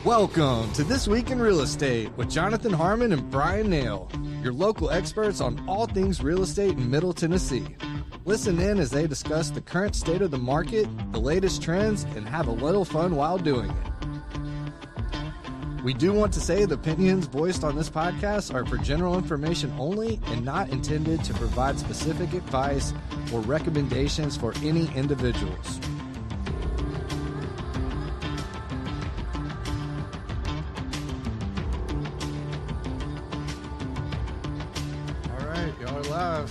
Welcome to This Week in Real Estate with Jonathan Harmon and Bryan Nale, your local experts on all things real estate in Middle Tennessee. Listen in as they discuss the current state of the market, the latest trends, and have a little fun while doing it. We do want to say the opinions voiced on this podcast are for general information only and not intended to provide specific advice or recommendations for any individuals. All right, y'all are live.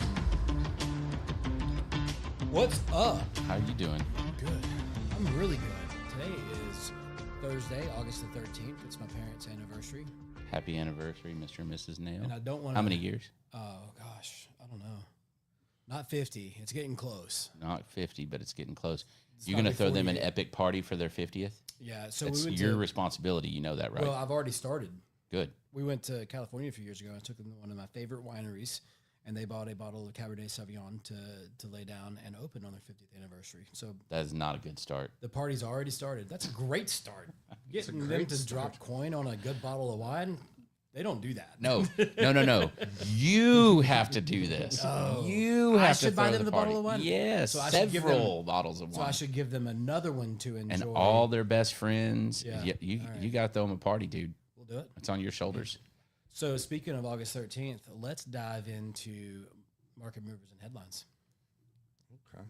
What's up? How are you doing? Good. I'm really good. Today is Thursday, August the 13th. It's my parents' anniversary. Happy anniversary, Mr. and Mrs. Nale. And I don't want to... How many years? Oh, gosh. I don't know. Not 50. It's getting close. Not 50, but it's getting close. It's You're going to throw them an yet. epic party for their 50th? Yeah. So It's we went your to... responsibility. You know that, right? Well, I've already started. Good. We went to California a few years ago. I took them to one of my favorite wineries, and they bought a bottle of Cabernet Sauvignon to lay down and open on their 50th anniversary. So That is not a good start. the party's already started. That's a great start. Getting them great to start. drop coin on a good bottle of wine, they don't do that. No. You have to do this. You I have to should buy throw them the party. bottle of wine? Yes. So I should give them- Several bottles of So wine. I should give them another one to enjoy. And all their best friends. Yeah. You All right. you got to throw them a party, dude. We'll do it. It's on your shoulders. So speaking of August 13th, let's dive into market movers and headlines. Okay.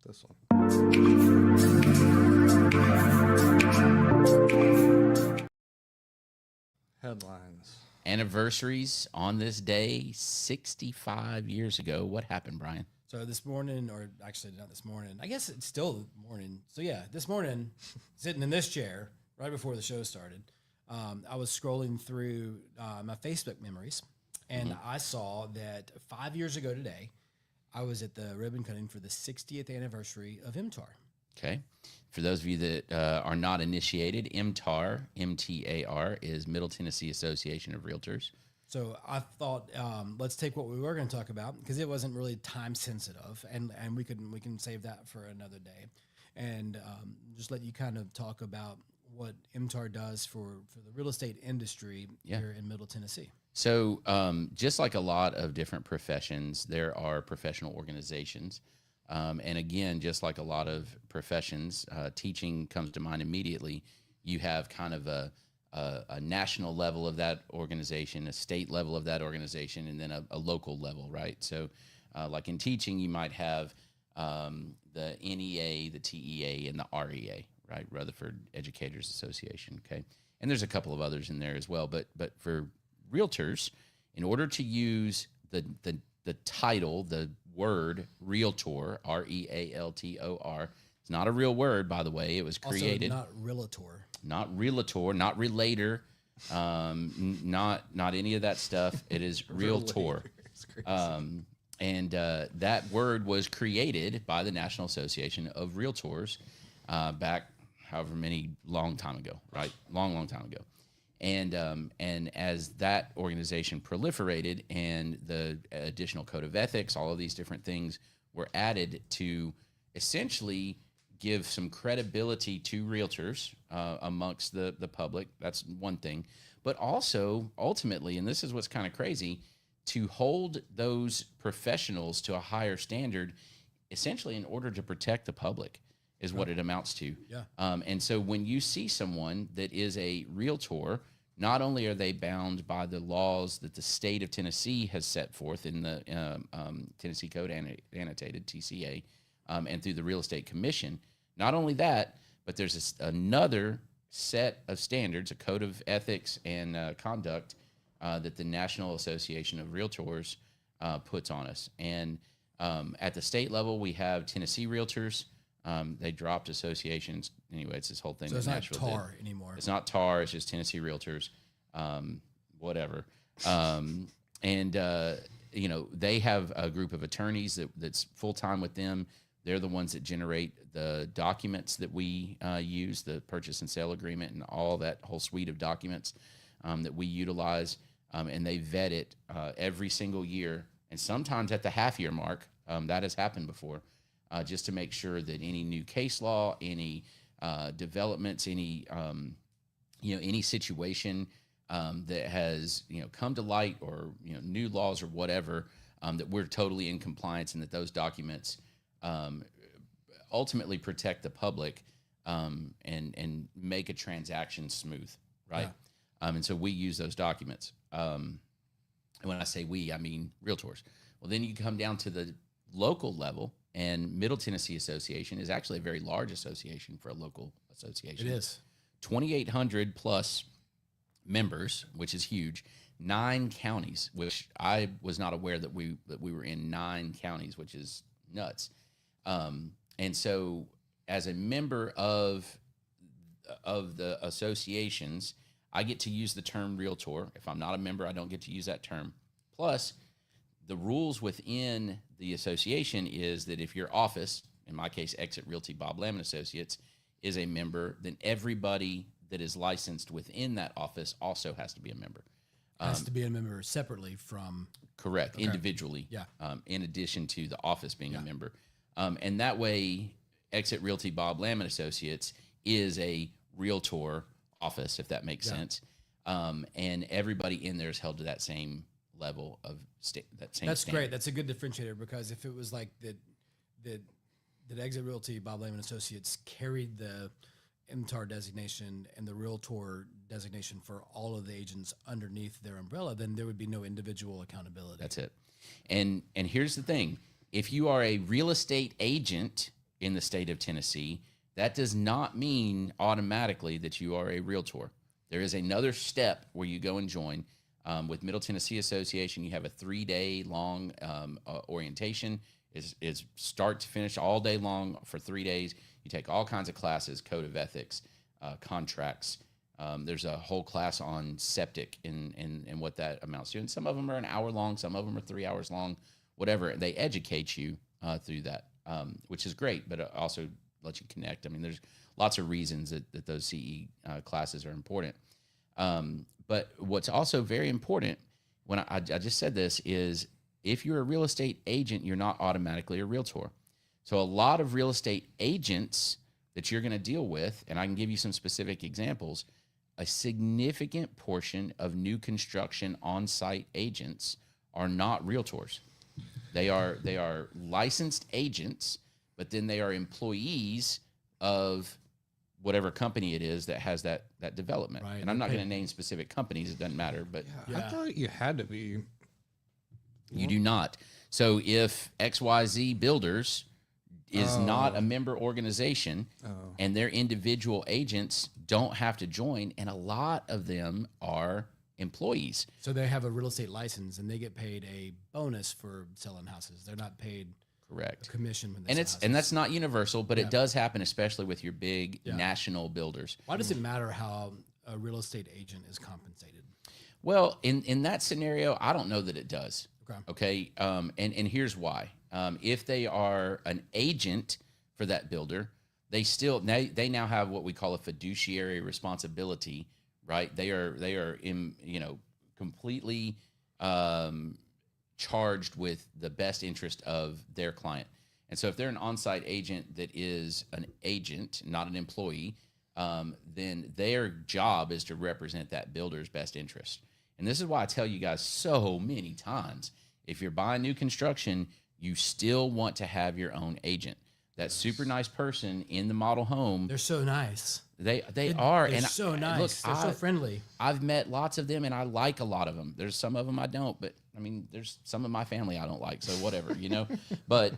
This one. Headlines. Anniversaries on this day 65 years ago. What happened, Brian? So this morning, or actually not this morning, I guess it's still morning. So yeah, this morning, sitting in this chair right before the show started, I was scrolling through my Facebook memories, and I saw that 5 years ago today, I was at the ribbon cutting for the 60th anniversary of MTAR. Okay. For those of you that are not initiated, MTAR, M-T-A-R, is Middle Tennessee Association of Realtors. So I thought let's take what we were going to talk about because it wasn't really time sensitive, and we can save that for another day, and just let you kind of talk about what MTAR does for the real estate industry here in Middle Tennessee. So just like a lot of different professions, there are professional organizations. And again, just like a lot of professions, teaching comes to mind immediately. You have kind of a national level of that organization, a state level of that organization, and then a local level, right? So like in teaching, you might have the NEA, the TEA, and the REA, right? Rutherford Educators Association, okay? And there's a couple of others in there as well. But for realtors, in order to use the title, the word realtor, R-E-A-L-T-O-R, it's not a real word, by the way. It was created. Also not realtor. Not realtor, not relator, not any of that stuff. It is realtor. It's crazy. And that word was created by the National Association of Realtors back however many long time ago, right? Long time ago. And as that organization proliferated and the additional code of ethics, all of these different things were added to essentially give some credibility to realtors amongst the public. That's one thing. But also, ultimately, and this is what's kind of crazy, to hold those professionals to a higher standard, essentially in order to protect the public, is what it amounts to. Yeah. And so when you see someone that is a realtor, not only are they bound by the laws that the state of Tennessee has set forth in the Tennessee Code Annotated, TCA, and through the Real Estate Commission, not only that, but there's another set of standards, a code of ethics and conduct that the National Association of Realtors puts on us. And at the state level, we have Tennessee Realtors. They dropped associations. Anyway, it's this whole thing. So it's that not Nashville did. TAR anymore. It's not TAR. It's just Tennessee Realtors. Whatever. You know, they have a group of attorneys that's full-time with them. They're the ones that generate the documents that we use, the purchase and sale agreement and all that whole suite of documents that we utilize. And they vet it every single year, and sometimes at the half-year mark. That has happened before, just to make sure that any new case law, any developments, any any situation that has, come to light, or, new laws or whatever, that we're totally in compliance, and that those documents ultimately protect the public, and make a transaction smooth, right? Yeah. And so we use those documents. And when I say we, I mean realtors. Well, then you come down to the local level, and Middle Tennessee Association is actually a very large association for a local association. It is 2,800 plus members, which is huge. 9 counties, which I was not aware that we were in 9 counties, which is nuts. And so, as a member of the associations, I get to use the term realtor. If I'm not a member, I don't get to use that term. Plus, the rules within the association is that if your office, in my case, Exit Realty Bob Lamb and Associates, is a member, then everybody that is licensed within that office also has to be a member. Has to be a member separately from. Correct, individually. Yeah. In addition to the office being a member, and that way, Exit Realty Bob Lamb and Associates is a realtor office, if that makes sense. And everybody in there is held to that same level of that same. That's standard. great. That's a good differentiator, because if it was like that Exit Realty Bob Lamb and Associates carried the MTAR designation and the realtor designation for all of the agents underneath their umbrella, then there would be no individual accountability. That's it. And here's the thing: if you are a real estate agent in the state of Tennessee, that does not mean automatically that you are a realtor. There is another step where you go and join. With Middle Tennessee Association, you have a 3-day long orientation. Is start to finish, all day long for 3 days. You take all kinds of classes, code of ethics, contracts. There's a whole class on septic and what that amounts to. And some of them are an hour long, some of them are 3 hours long, whatever. They educate you through that, which is great, but it also lets you connect. I mean, there's lots of reasons that those CE classes are important. But what's also very important, when I just said this, is if you're a real estate agent, you're not automatically a realtor. So a lot of real estate agents that you're going to deal with, and I can give you some specific examples, a significant portion of new construction on-site agents are not realtors. They are licensed agents, but then they are employees of whatever company it is that has that development. Right. And I'm not going to name specific companies. It doesn't matter. But I thought you had to be. You do not. So if XYZ Builders is not a member organization, and their individual agents don't have to join, and a lot of them are employees. So they have a real estate license, and they get paid a bonus for selling houses. They're not paid Correct. a commission when they sell houses. And that's not universal, but it does happen, especially with your big national builders. Why does it matter how a real estate agent is compensated? Well, in that scenario, I don't know that it does. Okay. And here's why. If they are an agent for that builder, they now have what we call a fiduciary responsibility, right? They are completely charged with the best interest of their client. And so if they're an on-site agent that is an agent, not an employee, then their job is to represent that builder's best interest. And this is why I tell you guys so many times, if you're buying new construction, you still want to have your own agent. That super nice person in the model home. They're so nice. They are. They're so nice. Look, they're so friendly. I've met lots of them, and I like a lot of them. There's some of them I don't, but I mean, there's some of my family I don't like, so whatever, But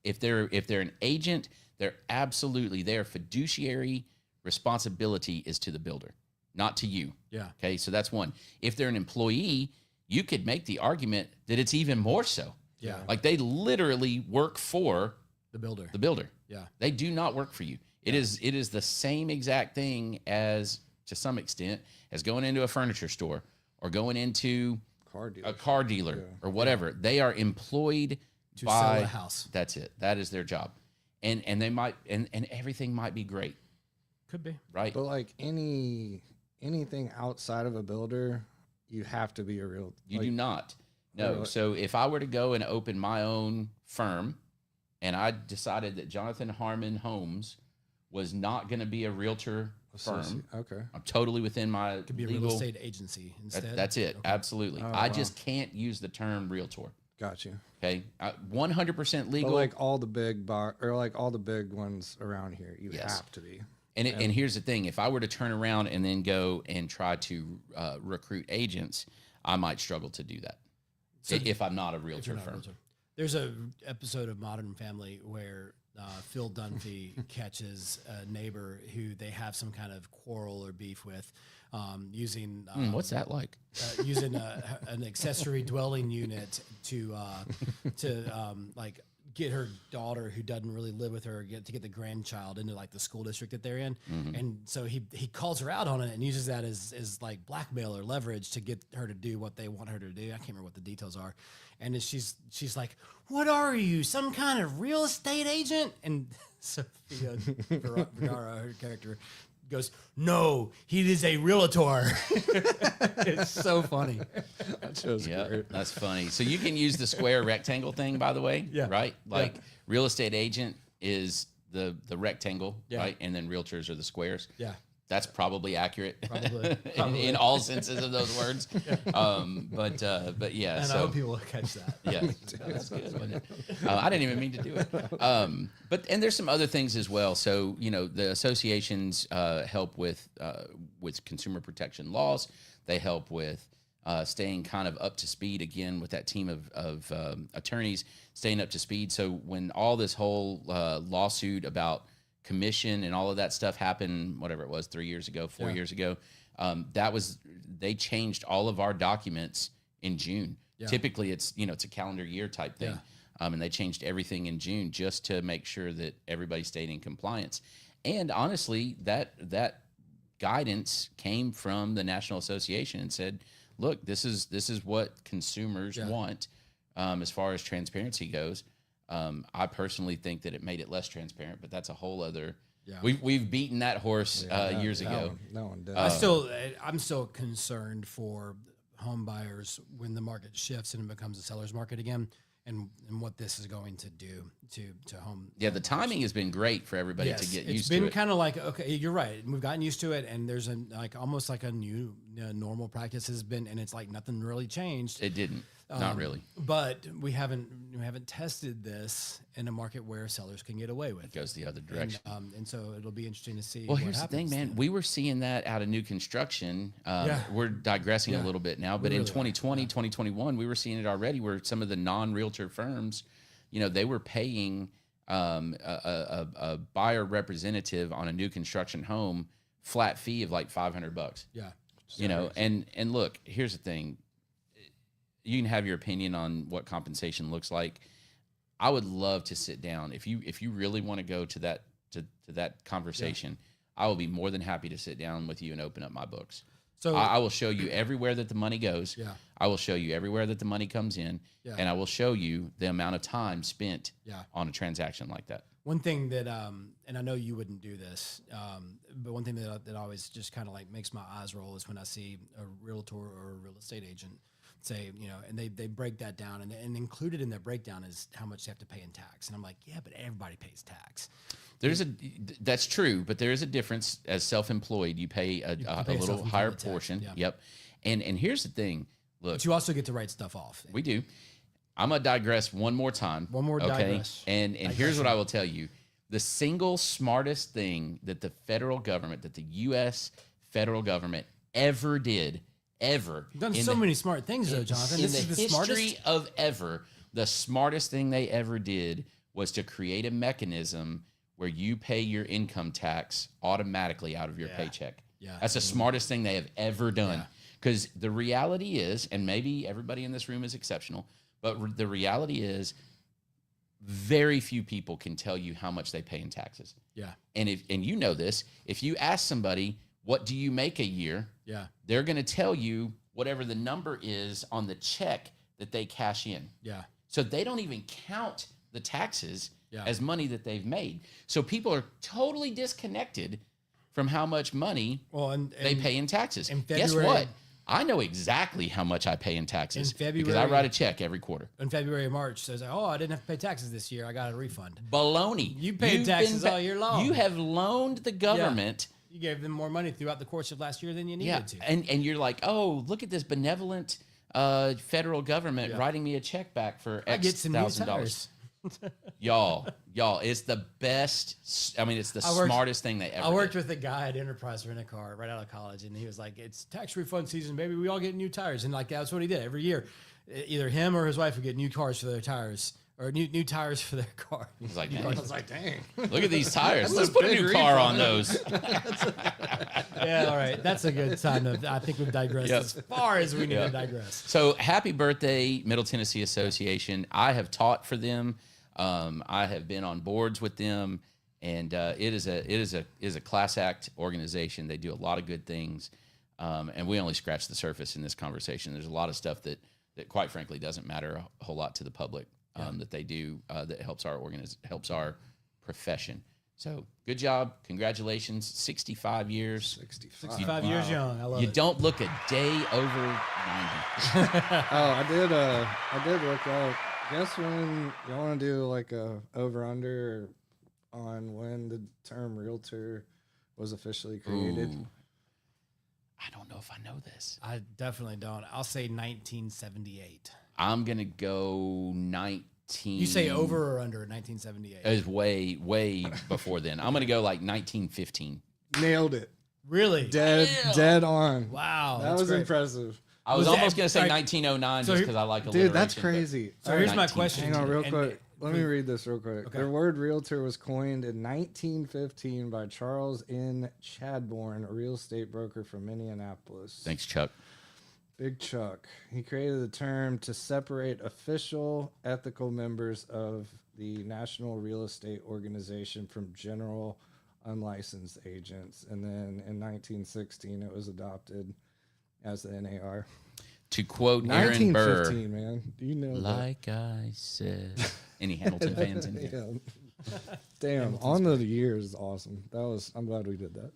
if they're an agent, their fiduciary responsibility is to the builder, not to you. Yeah. Okay, so that's one. If they're an employee, you could make the argument that it's even more so. Yeah. Like they literally work for the builder. Yeah. They do not work for you. It is the same exact thing as, to some extent, as going into a furniture store or going into a car dealer or whatever. They are employed to by sell a house. That's it. That is their job. And they might and everything might be great. Could be. Right. But like anything outside of a builder, you have to be a real. You do not. No. So if I were to go and open my own firm, and I decided that Jonathan Harmon Homes was not going to be a realtor firm. Okay. I'm totally within my Could be a legal. real estate agency instead. That's it. Okay. Absolutely. I just can't use the term realtor. Got you. Okay. 100% legal. But like all the big like all the big ones around here, you have to be. And here's the thing: if I were to turn around and then go and try to recruit agents, I might struggle to do that. So if I'm not a realtor firm. There's a episode of Modern Family where Phil Dunphy catches a neighbor who they have some kind of quarrel or beef with, using what's that like? Using an accessory dwelling unit to like get her daughter who doesn't really live with her to get the grandchild into like the school district that they're in. And so he calls her out on it and uses that as like blackmail or leverage to get her to do what they want her to do. I can't remember what the details are. And she's like, "What are you, some kind of real estate agent?" And Sophia Vergara, her character, goes, "No, he is a realtor." It's so funny. That show's great. That's funny. So you can use the square rectangle thing, by the way, right? Like real estate agent is the rectangle, right? And then realtors are the squares. Yeah. That's probably accurate Probably. in all senses of those words. But yeah. And so, I hope people will catch that. Yeah, that's good, wasn't it? I didn't even mean to do it. And there's some other things as well. So the associations help with consumer protection laws. They help with staying kind of up to speed again with that team of attorneys, staying up to speed. So when all this whole lawsuit about commission and all of that stuff happened, whatever it was, 3 years ago, 4 years ago, they changed all of our documents in June. Yeah. Typically it's a calendar year type thing. Yeah. And they changed everything in June just to make sure that everybody stayed in compliance. And honestly, that guidance came from the National Association and said, look, this is what consumers want as far as transparency goes. I personally think that it made it less transparent, but that's a whole other. Yeah. We've beaten that horse years ago. No one did. I'm still concerned for home buyers when the market shifts and it becomes a seller's market again, and what this is going to do to home. Yeah, the timing has been great for everybody to get used to it. It's been kind of like, okay, you're right. We've gotten used to it, and there's almost like a new normal practice has been, and it's like nothing really changed. It didn't. Not really. But we haven't tested this in a market where sellers can get away with it. It goes the other direction. And so it'll be interesting to see. Well, here's the thing, man. We were seeing that out of new construction. We're digressing a little bit now, but in 2020, 2021, we were seeing it already where some of the non-realtor firms, they were paying a buyer representative on a new construction home flat fee of like $500. Yeah. And look, here's the thing. You can have your opinion on what compensation looks like. I would love to sit down. If you really want to go to that conversation, I will be more than happy to sit down with you and open up my books. So I will show you everywhere that the money goes. Yeah. I will show you everywhere that the money comes in, and I will show you the amount of time spent on a transaction like that. One thing that, and I know you wouldn't do this, but one thing that always just kind of like makes my eyes roll is when I see a realtor or a real estate agent say, and they break that down, and included in their breakdown is how much they have to pay in tax. And I'm like, yeah, but everybody pays tax. That's true, but there is a difference. As self-employed, you pay a little higher portion. Yeah. Yep. And here's the thing. Look, but you also get to write stuff off. We do. I'm gonna digress one more time. Digress. And here's what I will tell you: the single smartest thing that the federal government, that the U.S. federal government ever did. You've done so many smart things, though, Jonathan. This is the history of ever. The smartest thing they ever did was to create a mechanism where you pay your income tax automatically out of your paycheck. Yeah, that's the smartest thing they have ever done. Because the reality is, and maybe everybody in this room is exceptional, but the reality is, very few people can tell you how much they pay in taxes. Yeah, and you know this, if you ask somebody, what do you make a year? Yeah. They're going to tell you whatever the number is on the check that they cash in. Yeah. So they don't even count the taxes as money that they've made. So people are totally disconnected from how much money they pay in taxes. Guess what? I know exactly how much I pay in taxes In February, because I write a check every quarter. In February or March, says, "Oh, I didn't have to pay taxes this year. I got a refund." Baloney. You paid taxes all year long. You have loaned the government. You gave them more money throughout the course of last year than you needed to. And you're like, oh, look at this benevolent federal government writing me a check back for X get some new tires. y'all, it's the best. I mean, it's the smartest thing they ever I worked did. with a guy at Enterprise Rent a Car right out of college, and he was like, "It's tax refund season, baby. We all get new tires." And like that's what he did every year. Either him or his wife would get new cars for their tires. Or new tires for their car. He's like, I was like, dang. Look at these tires. Let's put a new car on those. Yeah, all right. That's a good time. I think we've digressed as far as we need to digress. So happy birthday, Middle Tennessee Association. I have taught for them. I have been on boards with them, and it is a class act organization. They do a lot of good things, and we only scratch the surface in this conversation. There's a lot of stuff that quite frankly doesn't matter a whole lot to the public. That they do that helps our profession. So good job, congratulations, 65 years. 65 years young. I love it. You don't look a day over 90. I did look up. Guess when you want to do like a over under on when the term realtor was officially created. Ooh. I don't know if I know this. I definitely don't. I'll say 1978. I'm gonna go 19. You say over or under 1978? It was way before then. I'm gonna go like 1915. Nailed it. Really? Dead on. Wow. That was great. impressive. I was almost gonna say 1909 just because I like alliteration. Dude, that's crazy. So here's my question. Hang on real quick. Let me read this real quick. Okay. The word realtor was coined in 1915 by Charles N. Chadbourne, a real estate broker from Minneapolis. Thanks, Chuck. Big Chuck. He created the term to separate official ethical members of the National Real Estate Organization from general unlicensed agents. And then in 1916, it was adopted as the NAR. To quote Aaron Burr, 1915, man. Do you know like I said. Any Hamilton fans in here? Yeah. Damn, on the year is awesome. I'm glad we did that.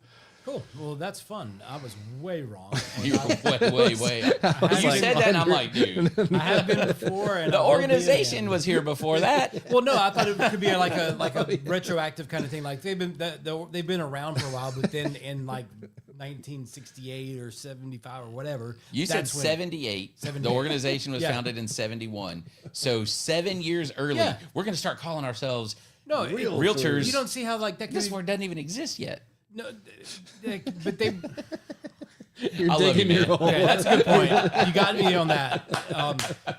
Cool. Well, that's fun. I was way wrong. You were way. You said that, and I'm like, dude. I have been before, and The organization was here before that. Well, no, I thought it could be like a retroactive kind of thing. Like they've been around for a while, but then in like 1968 or 75 or whatever. You said 78. The organization was founded in 71. So 7 years early, we're going to start calling ourselves realtors. You don't see how like that. This word doesn't even exist yet. No, but they. You're digging your hole. Okay, that's a good point. You got me on that.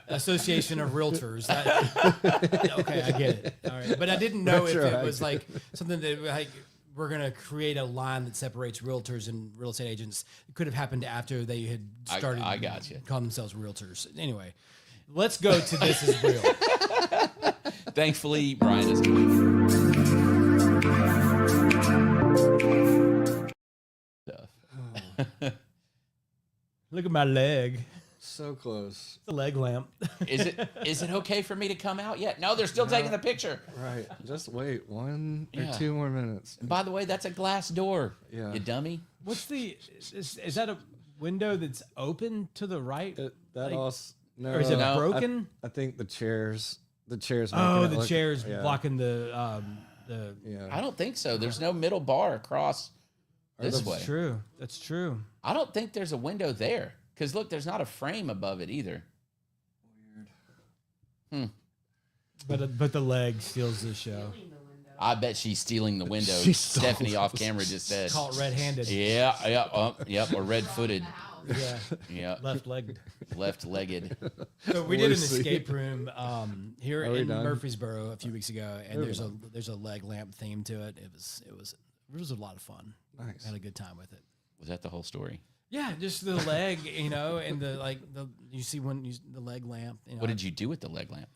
Association of Realtors. Okay, I get it. All right, but I didn't know if it was like something that like we're gonna create a line that separates realtors and real estate agents. It could have happened after they had started. I got you. Calling themselves realtors. Anyway, let's go to This Is Real. Thankfully, Brian is coming. Look at my leg. So close. The leg lamp. Is it okay for me to come out yet? No, they're still taking the picture. Right. Just wait 1 or 2 more minutes. And by the way, that's a glass door. Yeah. You dummy. What's is that a window that's open to the right? No, or is it broken? I think the chairs. Oh, making the chairs blocking the. Yeah. I don't think so. There's no middle bar across this way. True. That's true. I don't think there's a window there. Because look, there's not a frame above it either. Weird. Hmm. But the leg steals the show. I bet she's stealing the window. Stephanie off camera just said. Caught red-handed. Yeah, or red-footed. Yeah. Left-legged. Left-legged. So we did an escape room here in Murfreesboro a few weeks ago, and there's a leg lamp theme to it. It was a lot of fun. Nice. I had a good time with it. Was that the whole story? Yeah, just the leg, and you see the leg lamp. What did you do with the leg lamp?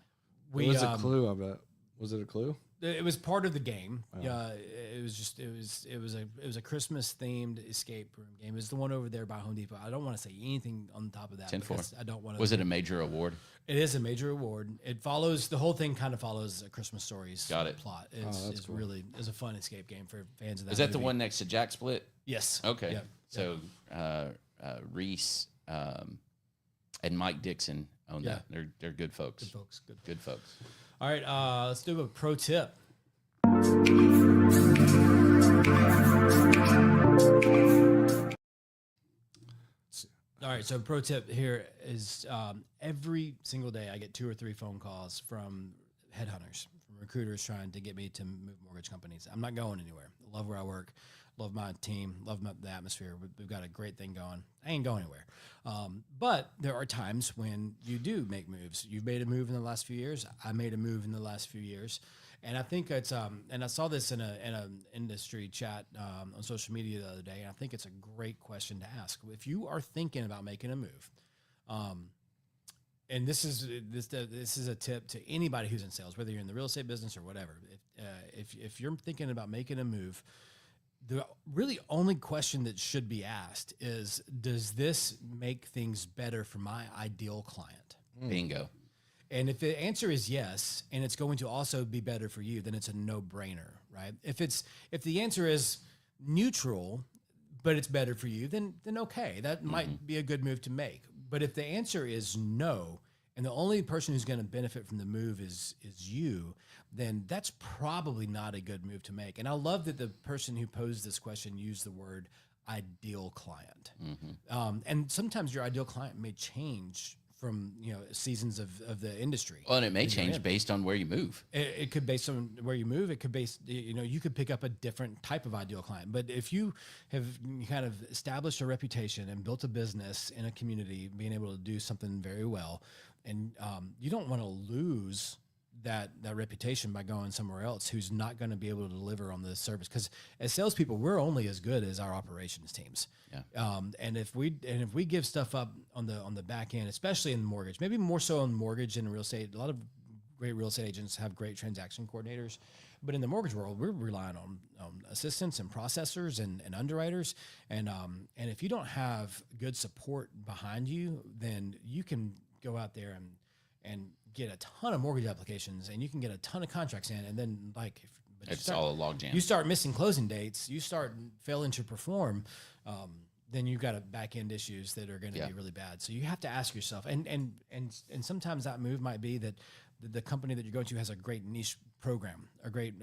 It was a clue, I bet. Was it a clue? It was part of the game. Yeah, it was a Christmas themed escape room game. It was the one over there by Home Depot. I don't want to say anything on top of that. 10-4. I don't want to. Was it a major award? It is a major award. It follows the whole thing. Kind of follows a Christmas Stories. Got it. Plot. It's cool. really a fun escape game for fans of that. Is that the movie. one next to Jack Split? Yes. Okay. Yep. So Reese Mike Dixon own Yeah. that. They're good folks. Good folks. Good folks. All right, let's do a pro tip. All right, so pro tip here is every single day I get 2 or 3 phone calls from headhunters, from recruiters trying to get me to move mortgage companies. I'm not going anywhere. I love where I work, love my team, love the atmosphere. We've got a great thing going. I ain't going anywhere. But there are times when you do make moves. You've made a move in the last few years. I made a move in the last few years. And I think it's and I saw this in an industry chat on social media the other day, and I think it's a great question to ask. If you are thinking about making a move, and this is a tip to anybody who's in sales, whether you're in the real estate business or whatever. If you're thinking about making a move, the really only question that should be asked is, does this make things better for my ideal client? Bingo. And if the answer is yes, and it's going to also be better for you, then it's a no-brainer, right? If the answer is neutral, but it's better for you, then okay, that might be a good move to make. But if the answer is no, and the only person who's going to benefit from the move is you, then that's probably not a good move to make. And I love that the person who posed this question used the word ideal client. And sometimes your ideal client may change from seasons of the industry. Well, and it may change based on where you move. It could based on where you move. It could you could pick up a different type of ideal client. But if you have kind of established a reputation and built a business in a community, being able to do something very well, and you don't want to lose that reputation by going somewhere else who's not going to be able to deliver on the service. Because as salespeople, we're only as good as our operations teams. Yeah. And if we give stuff up on the back end, especially in mortgage, maybe more so in mortgage and real estate, a lot of great real estate agents have great transaction coordinators, but in the mortgage world, we're relying on assistants and processors and underwriters. And if you don't have good support behind you, then you can go out there and get a ton of mortgage applications, and you can get a ton of contracts in, and then It's all a logjam. You start missing closing dates, you start failing to perform, then you've got a back end issues that are going to be really bad. So you have to ask yourself, and sometimes that move might be that the company that you're going to has a great niche program, a great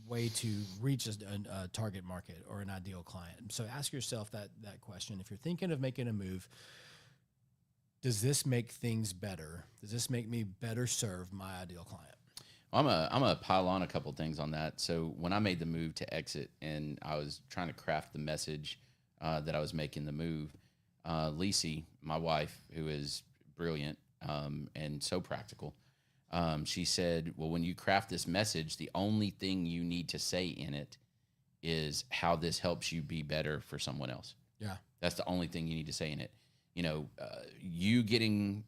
way to reach a target market or an ideal client. So ask yourself that question. If you're thinking of making a move, does this make things better? Does this make me better serve my ideal client? I'm gonna pile on a couple things on that. So when I made the move to exit, and I was trying to craft the message that I was making the move, Lacey, my wife, who is brilliant and so practical, she said, "Well, when you craft this message, the only thing you need to say in it is how this helps you be better for someone else." Yeah, that's the only thing you need to say in it. You getting,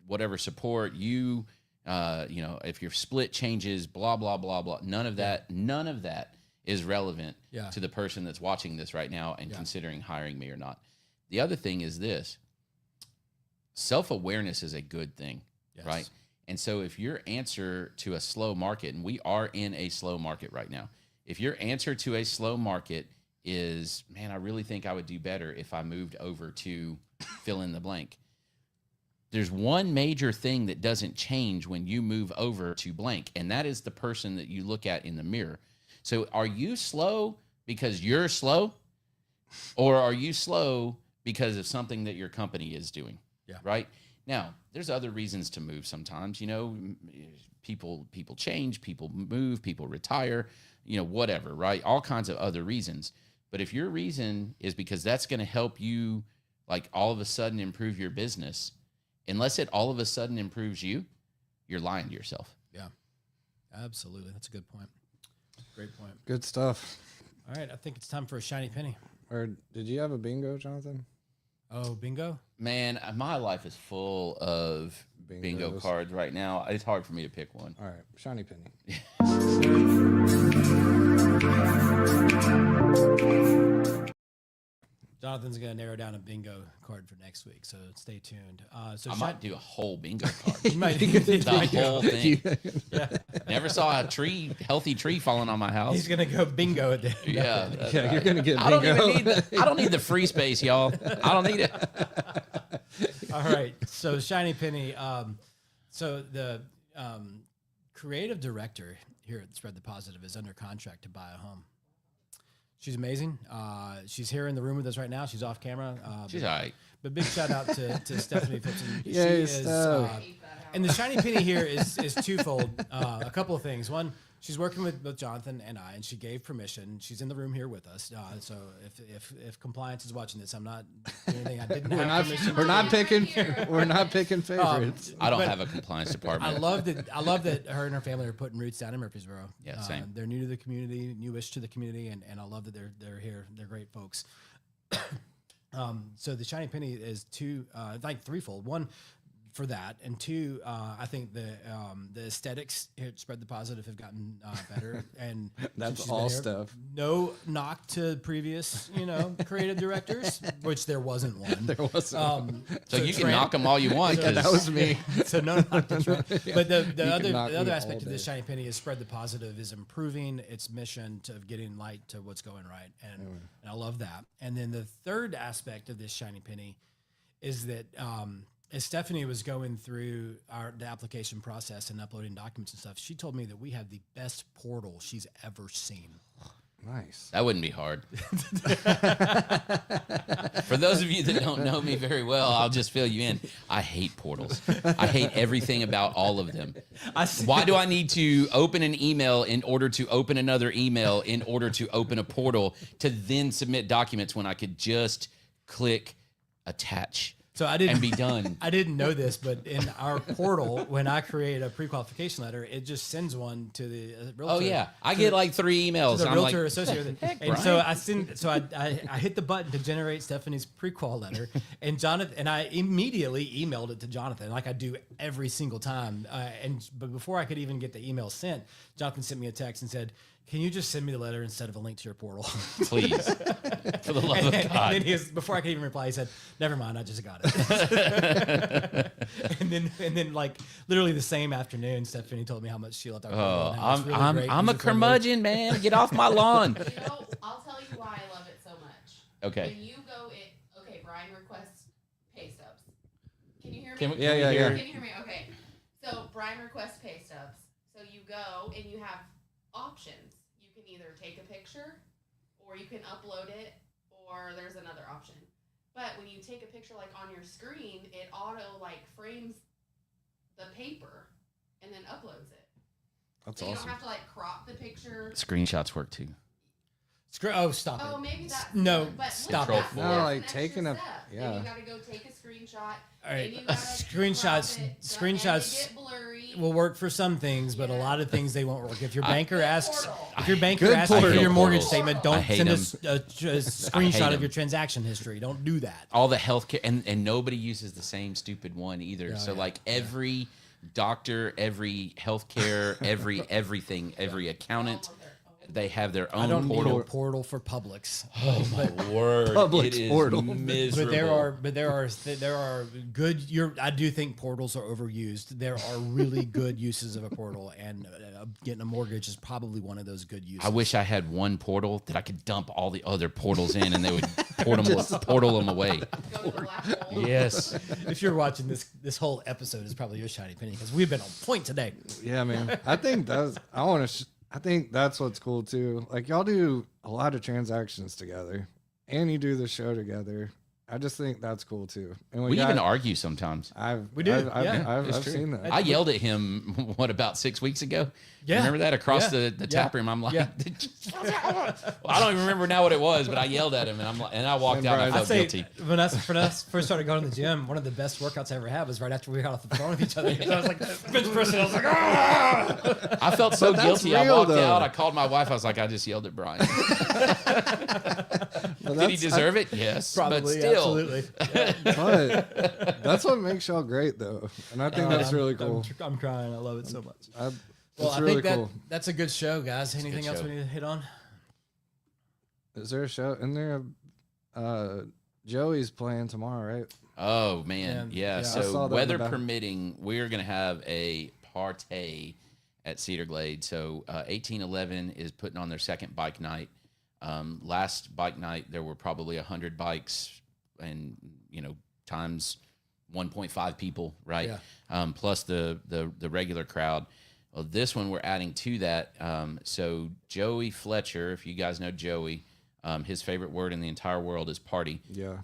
whatever support if your split changes, blah, blah, blah, blah. None of that is relevant to the person that's watching this right now and considering hiring me or not. The other thing is this: self-awareness is a good thing, right? And so if your answer to a slow market, and we are in a slow market right now, if your answer to a slow market is, man, I really think I would do better if I moved over to fill in the blank. There's one major thing that doesn't change when you move over to blank, and that is the person that you look at in the mirror. So are you slow because you're slow, or are you slow because of something that your company is doing? Yeah. Right? Now, there's other reasons to move sometimes. People change, people move, people retire, whatever, right? All kinds of other reasons. But if your reason is because that's going to help you, all of a sudden improve your business, unless it all of a sudden improves you, you're lying to yourself. Yeah, absolutely. That's a good point. Great point. Good stuff. All right, I think it's time for a shiny penny. Or did you have a bingo, Jonathan? Oh, bingo? Man, my life is full of bingo cards right now. It's hard for me to pick one. All right, shiny penny. Jonathan's going to narrow down a bingo card for next week, so stay tuned. So I might do a whole bingo card. You might The whole thing. Yeah. Never saw a healthy tree falling on my house. He's going to go bingo at the end. Yeah, Yeah, you're gonna get. I don't bingo. even need. I don't need the free space, y'all. I don't need it. All right. So Shiny Penny. So the creative director here at Spread the Positive is under contract to buy a home. She's amazing. She's here in the room with us right now. She's off camera. She's all right. But big shout out to Stephanie Phipson. Yay, She is, Steph. and the Shiny Penny here is twofold. A couple of things. One, she's working with both Jonathan and I, and she gave permission. She's in the room here with us. So if compliance is watching this, I'm not doing anything I didn't have permission. We're not picking. We're not picking favorites. I don't have a compliance department. I love that her and her family are putting roots down in Murfreesboro. Yeah, same. They're new to the community, newish to the community, and I love that they're here. They're great folks. So the Shiny Penny is threefold. One, for that, and two, I think the aesthetics here at Spread the Positive have gotten better, and That's she's all been here. stuff. No knock to previous, creative directors, which there wasn't one. There wasn't. So you can knock them all you want. That 'cause was me. So no knock to Trent. But the knock other me aspect all of this day. Shiny Penny is Spread the Positive is improving its mission to getting light to what's going right, and I love that. And then the third aspect of this Shiny Penny is that as Stephanie was going through the application process and uploading documents and stuff, she told me that we have the best portal she's ever seen. Nice. That wouldn't be hard. For those of you that don't know me very well, I'll just fill you in. I hate portals. I hate everything about all of them. Why do I need to open an email in order to open another email in order to open a portal to then submit documents when I could just click attach? So I didn't and be done. I didn't know this, but in our portal, when I create a pre-qualification letter, it just sends one to the realtor. Oh yeah, I get like 3 emails. To the I'm realtor like, associated with it. heck, And Brian? so I hit the button to generate Stephanie's pre-qual letter, and I immediately emailed it to Jonathan, like I do every single time. But before I could even get the email sent, Jonathan sent me a text and said, "Can you just send me the letter instead of a link to your portal?" Please, for the love of God. And then before I could even reply, he said, "Never mind, I just got it." and then like literally the same afternoon, Stephanie told me how much she loved our portal. and how it's really great, I'm a user-friendly. curmudgeon, man. Get off my lawn. I'll tell you why I love it so much. Okay. When you go in, okay, Brian requests pay stubs. Can you hear me? Can we, Yeah, can we yeah, hear- yeah. Can you hear me? Okay. So Brian requests pay stubs. So you go and you have options. You can either take a picture, or you can upload it, or there's another option. But when you take a picture like on your screen, it auto like frames the paper and then uploads it. That's So you awesome. don't have to like crop the picture. Screenshots work too. Oh, stop Oh, it. maybe that's No, but stop Control it. four. No, that's like an extra taking a- step. yeah. Then you gotta go take a screenshot. All right, then you gotta screenshots. crop it, Screenshots and they get blurry. will work for some things, but a lot of things they won't work. If your banker asks, Portal. if your banker Good asks for portal. your mortgage Portals. statement, I don't hate send them. us a screenshot of them. your transaction history. Don't do that. All the healthcare and nobody uses the same stupid one either. Yeah, so yeah, like every doctor, every healthcare, everything, every accountant, they have their own I don't portal. need a portal for Publix. Oh my word! Public it is portal. miserable. But there are good. I do think portals are overused. There are really good uses of a portal, and getting a mortgage is probably one of those good uses. I wish I had one portal that I could dump all the other portals in, and they would portal them away. Go to the black hole. Yes. If you're watching this whole episode is probably your shiny penny because we've been on point today. Yeah, man. I think I think that's what's cool too. Like y'all do a lot of transactions together, and you do the show together. I just think that's cool too. And We even argue sometimes. We do, I've It's true. seen that. I yelled at him, about 6 weeks ago? Yeah. Remember that across Yeah. the tap room? I'm like, Yeah. well, I don't even remember now what it was, but I yelled at him and I walked And out and I Brian- felt I'd say guilty. when I first started going to the gym, one of the best workouts I ever had was right after we got off the phone with each other. I was like, bench pressing. I was like, ah! I felt so But that's guilty. I real, walked though. out. I called my wife. I was like, I just yelled at Brian. Did he deserve it? Yes. Probably, but still. absolutely. But that's what makes y'all great, though, and I think that's really cool. I'm crying. I love it so much. It's I really think cool. that's a good show, guys. a Anything good else show. we need to hit on? Is there a show? Isn't there Joey's playing tomorrow, right? Oh man, And- yeah. yeah. I saw So that in the weather back. permitting, we're going to have a party at Cedar Glade. So 1811 is putting on their second bike night. Last bike night there were probably 100 bikes, and times 1.5 people, right? Yeah. Plus the regular crowd. Well, this one we're adding to that. So Joey Fletcher, if you guys know Joey. His favorite word in the entire world is party. Yeah.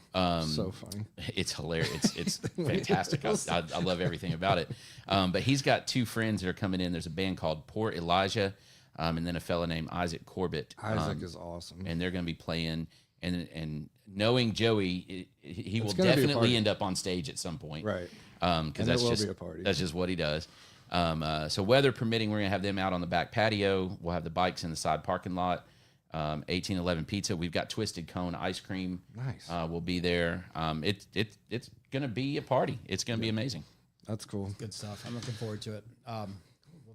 So funny. It's hilarious. It's fantastic. I love everything about it. But he's got two friends that are coming in. There's a band called Poor Elijah, and then a fella named Isaac Corbett. Isaac is awesome. And they're going to be playing. And knowing Joey, he will gonna be a definitely party. end up on stage at some point. Right. Because And that's it will just be a party. that's just what he does. So weather permitting, we're going to have them out on the back patio. We'll have the bikes in the side parking lot. 1811 pizza. We've got Twisted Cone ice cream. Nice. Will be there. It's gonna be a party. It's gonna be amazing. That's cool. Good stuff. I'm looking forward to it. Well,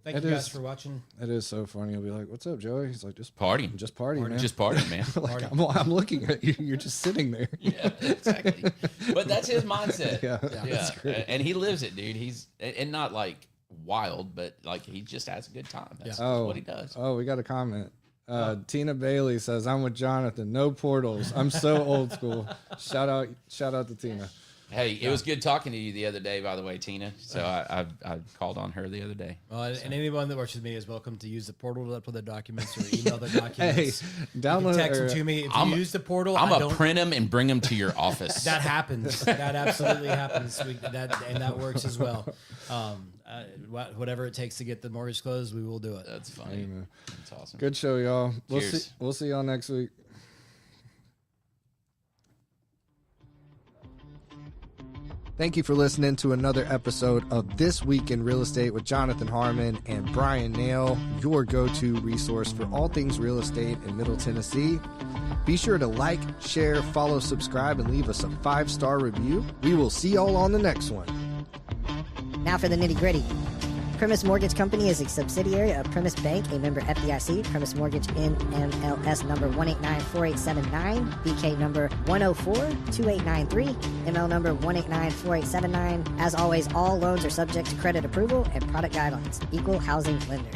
thank It you guys is. for watching. It is so funny. You'll be like, "What's up, Joey?" He's like, "Just Party. just party, man." Just party, man. like, I'm looking at you. You're just sitting there. Yeah, exactly. But that's his mindset. Yeah, that's great. And he lives it, dude. He's and not like wild, but like he just has a good time. That's what he does. Oh, we got a comment. Tina Bailey says, "I'm with Jonathan. No portals. I'm so old school." Shout out to Tina. Hey, it was good talking to you the other day, by the way, Tina. So I called on her the other day. Well, and anyone that works with me is welcome to use the portal to upload their documents or email their documents. Hey, You download can text or- them to me. If I'm- you use the portal, I'm I gonna don't. print them and bring them to your office. That happens. That absolutely happens. That works as well. Whatever it takes to get the mortgage closed, we will do it. That's funny. Amen. That's awesome. Good show, y'all. Cheers. We'll see y'all next week. Thank you for listening to another episode of This Week in Real Estate with Jonathan Harmon and Bryan Nale, your go-to resource for all things real estate in Middle Tennessee. Be sure to like, share, follow, subscribe, and leave us a 5-star review. We will see y'all on the next one. Now for the nitty-gritty. Primis Mortgage Company is a subsidiary of Primis Bank, a member FDIC. Primis Mortgage NMLS number 1894879, BK number 1042893, ML number 1894879. As always, all loans are subject to credit approval and product guidelines. Equal housing lender.